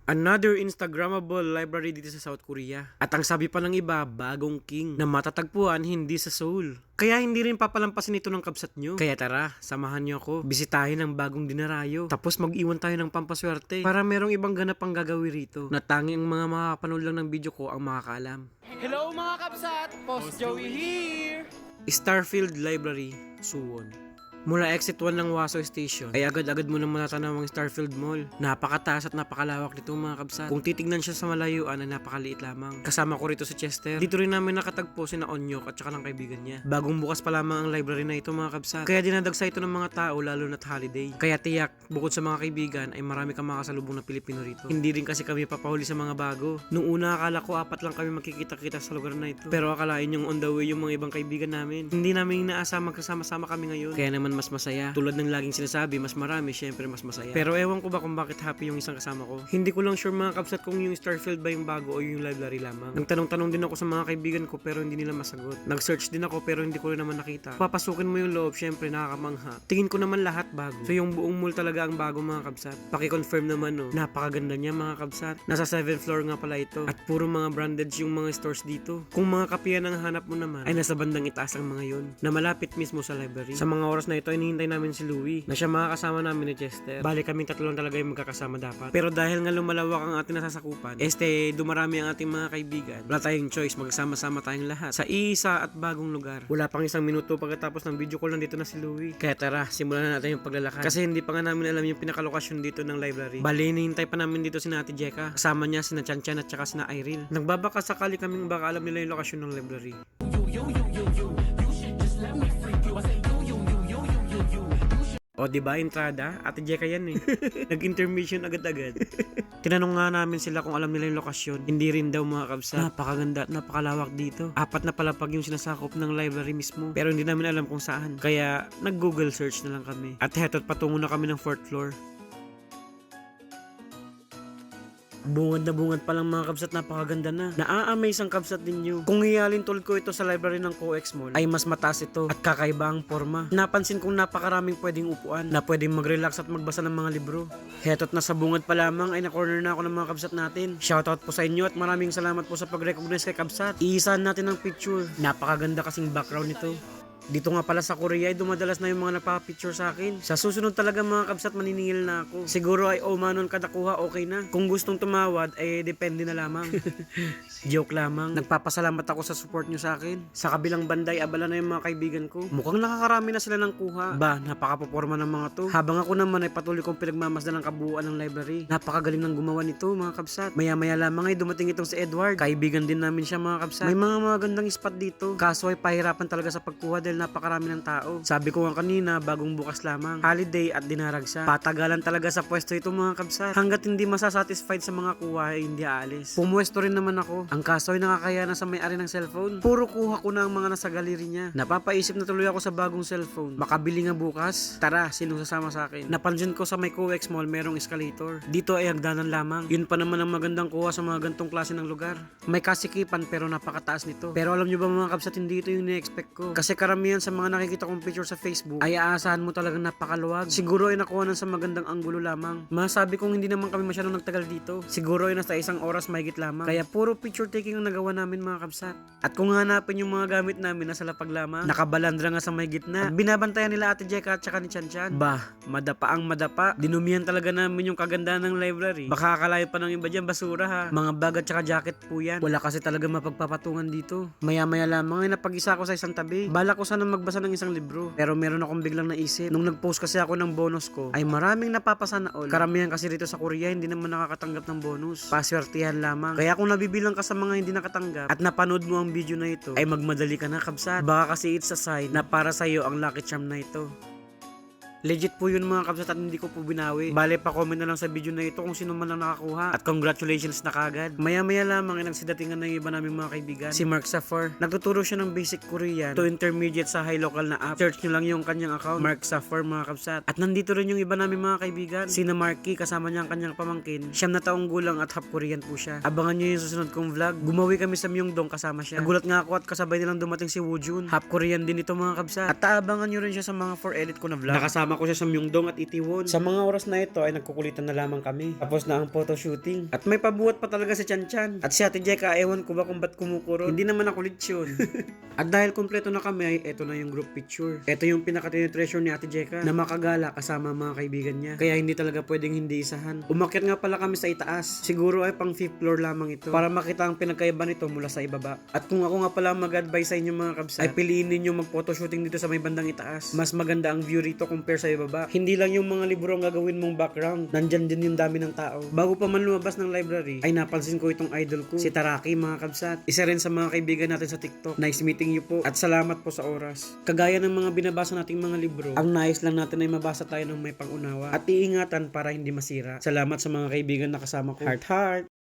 Another Instagrammable library dito sa South Korea. At ang sabi pa ng iba, bagong king na matatagpuan hindi sa Seoul. Kaya hindi rin papalampasin ito ng kabsat nyo. Kaya tara, samahan nyo ako. Bisitahin ang bagong dinarayo. Tapos mag-iwan tayo ng pampaswerte para merong ibang ganap ang gagawin rito. Na tanging mga makapanood lang ng video ko ang makakaalam. Hello mga kapsat! Post Joey here! Starfield Library, Suwon. Mula exit 1 ng Waso Station ay agad-agad mo nang matatanaw ang Starfield Mall. Napakataas at napakalawak nito mga kabsat. Kung titignan siya sa malayuan ay napakaliit lamang. Kasama ko rito si Chester. Dito rin namin nakatagpo si Onyok at saka ng kaibigan niya. Bagong bukas pa lamang ang library na ito mga kabsat. Kaya dinadagsa ito ng mga tao lalo na't holiday. Kaya tiyak, bukod sa mga kaibigan ay marami kang makasalubong na Pilipino rito. Hindi rin kasi kami papahuli sa mga bago. Nung una akala ko 4 lang kami makikita-kita sa lugar na ito. Pero akalain yung on the way yung mga ibang kaibigan namin. Hindi namin inaasa magkasama-sama kami ngayon. Kaya naman mas masaya. Tulad ng laging sinasabi, mas marami, syempre mas masaya. Pero ewan ko ba kung bakit happy yung isang kasama ko. Hindi ko lang sure mga kapsat kung yung Starfield ba yung bago o yung library lamang. Nagtanong-tanong din ako sa mga kaibigan ko pero hindi nila masagot. Nag-search din ako pero hindi ko rin naman nakita. Papasukin mo yung loob, syempre nakakamangha. Tingin ko naman lahat bago. So yung buong mall talaga ang bago mga kabsat. Paki-confirm naman no. Napakaganda niya mga kabsat. Nasa 7th floor nga pala ito. At puro mga branded yung mga stores dito. Kung mga kapiyan ang hanap mo naman ay nasa bandang itaas ang mga yon na malapit mismo sa library. Sa mga oras na ito hinihintay namin si Louie na siya makakasama namin ni Chester. Bali kaming tatlo talaga yung magkakasama dapat. Pero dahil nga lumalawak ang ating nasasakupan, dumarami ang ating mga kaibigan. Wala tayong choice, magsama-sama tayong lahat sa isa at bagong lugar. Wala pang isang minuto pagkatapos ng video call nandito na si Louie. Kaya tara, simulan na natin yung paglalakad. Kasi hindi pa nga namin alam yung pinakalokasyon dito ng library. Bali, hinihintay pa namin dito si Ate Jeka. Kasama niya sina Chanchan at saka sina Iril. Nagbabaka sakali kaming baka alam nila yung lokasyon ng library. O diba, entrada? Ate Jeka yan eh. Nag-intermission agad-agad. Tinanong nga namin sila kung alam nila yung lokasyon. Hindi rin daw mga kabsat. Napakaganda at napakalawak dito. 4 na palapag yung sinasakop ng library mismo. Pero hindi namin alam kung saan. Kaya nag-Google search na lang kami. At heto't patungo na kami ng 4th floor. Bungad na bungad pa lang mga kabsat, napakaganda na. Naa-amaze ang kabsat ninyo. Kung hiyalin tulad ko ito sa library ng COEX Mall, ay mas mataas ito at kakaiba ang forma. Napansin kong napakaraming pwedeng upuan na pwedeng mag-relax at magbasa ng mga libro. Heto't nasa bungad pa lamang ay na-corner na ako ng mga kabsat natin. Shoutout po sa inyo at maraming salamat po sa pag-recognize kay kabsat. Iisahan natin ang picture. Napakaganda kasing background nito. Dito nga pala sa Korea ay dumadalas na yung mga nagpa-picture sa akin. Sa susunod talaga mga kabsat maniningil na ako. Siguro ay manon kada kuha okay na. Kung gustong tumawad ay depende na lamang. Joke lamang. Nagpapasalamat ako sa support nyo sa akin. Sa kabilang banda ay abala na yung mga kaibigan ko. Mukhang nakakarami na sila ng kuha. Ba, napaka-poporma ng mga to. Habang ako naman ay patuloy kong pinagmamasdan ng kabuuan ng library. Napakagaling ng gumawa nito mga kabsat. Maya-maya lamang ay dumating itong si Edward. Kaibigan din namin siya mga kabsat. May mga magandang spot dito. Kaso ay pahirapan talaga sa pagkuha dahil napakarami ng tao. Sabi ko nga kanina, bagong bukas lamang. Holiday at dinaragsa. Patagalan talaga sa pwesto ito mga kabsat. Hanggat hindi masasatisfied sa mga kuha ay hindi aalis. Pumwesto rin naman ako. Ang kaso ay nakakaya na sa may-ari ng cellphone. Puro kuha ko na ang mga nasa galeri niya. Napapaisip na tuloy ako sa bagong cellphone. Makabili nga bukas. Tara, sino sasama sa akin? Napansin ko sa may COEX Mall merong escalator. Dito ay hagdanan lamang. Yun pa naman ang magandang kuha sa mga gantong klase ng lugar. May kasikipan pero napakataas nito. Pero alam nyo ba mga kabsat, hindi ito yung ni-expect ko. Kasi karamihan sa mga nakikita kong picture sa Facebook ay aasahan mo talagang napakaluwag. Siguro ay nakuha sa magandang anggulo lamang. Masabi kong hindi naman kami masyadong nagtagal dito. Siguro ay nasa 1 oras mahigit lamang. Kaya puro picture taking ang nagawa namin mga kabsat. At kung hanapin yung mga gamit namin nasa lapag lamang, nakabalandra nga sa may gitna. At binabantayan nila Ate Jeka at saka ni Chanchan. Bah, madapa ang madapa. Dinumihan talaga namin yung kagandahan ng library. Baka akalain pa ng iba dyan basura ha. Mga bag at saka jacket po yan. Wala kasi talaga mapagpapatungan dito. Maya-maya lamang ay napag-isa ko sa isang tabi. Bala ko sana magbasa ng isang libro. Pero meron akong biglang naisip. Nung nag-post kasi ako ng bonus ko, ay maraming napapasana all. Karamihan kasi rito sa Korea hindi naman nakakatanggap ng bonus. Paswertihan lamang. Kaya kung nabibilang ka sa mga hindi nakatanggap at napanood mo ang video na ito, ay magmadali ka na kabsat. Baka kasi it's a sign na para sa'yo ang lucky charm na ito. Legit po yun mga kabsat at hindi ko po binawi. Bale pa comment na lang sa video na ito kung sino man lang nakakuha. At congratulations na kagad. Maya-maya lamang ay nagsidatingan ng iba naming mga kaibigan. Si Mark Safar. Nagtuturo siya ng basic Korean to intermediate sa high local na app. Search nyo lang yung kanyang account. Mark Safar mga kabsat. At nandito rin yung iba naming mga kaibigan. Sina Marky kasama niya ang kanyang pamangkin. 9 na taong gulang at half Korean po siya. Abangan nyo yung susunod kong vlog. Gumawi kami sa Myeongdong kasama siya. Nagulat nga ako at kasabay nilang dumating si Woojun. Half Korean din ito mga kabsat. At taabangan nyo rin siya sa mga 4 edit ko na vlog. Nakasama Kasama ko siya sa Myeongdong at Itaewon. Sa mga oras na ito ay nagkukulitan na lamang kami. Tapos na ang photo shooting. At may pabuhat pa talaga si Chan Chan. At si Ate Jeka, ewan ko ba kung ba't kumukurot. Hindi naman ako litsyon. At dahil kumpleto na kami ay eto na yung group picture. Eto yung pinaka-treasure ni Ate Jeka na makagala kasama mga kaibigan niya. Kaya hindi talaga pwedeng hindi isahan. Umakyat nga pala kami sa itaas. Siguro ay pang 5th floor lamang ito para makita ang pinagkaiba nito mula sa ibaba. At kung ako nga pala mag-advise sa inyo mga kabsat, ay piliin ninyo mag-photoshooting dito sa may bandang itaas. Mas maganda ang view rito compare sa ibaba. Hindi lang yung mga libro ang gagawin mong background. Nandyan din yung dami ng tao. Bago pa man lumabas ng library, ay napansin ko itong idol ko, si Taraki mga kabsat. Isa rin sa mga kaibigan natin sa TikTok. Nice meeting you po at salamat po sa oras. Kagaya ng mga binabasa nating mga libro, ang nais lang natin ay mabasa tayo ng may pangunawa at iingatan para hindi masira. Salamat sa mga kaibigan na kasama ko. Heart heart!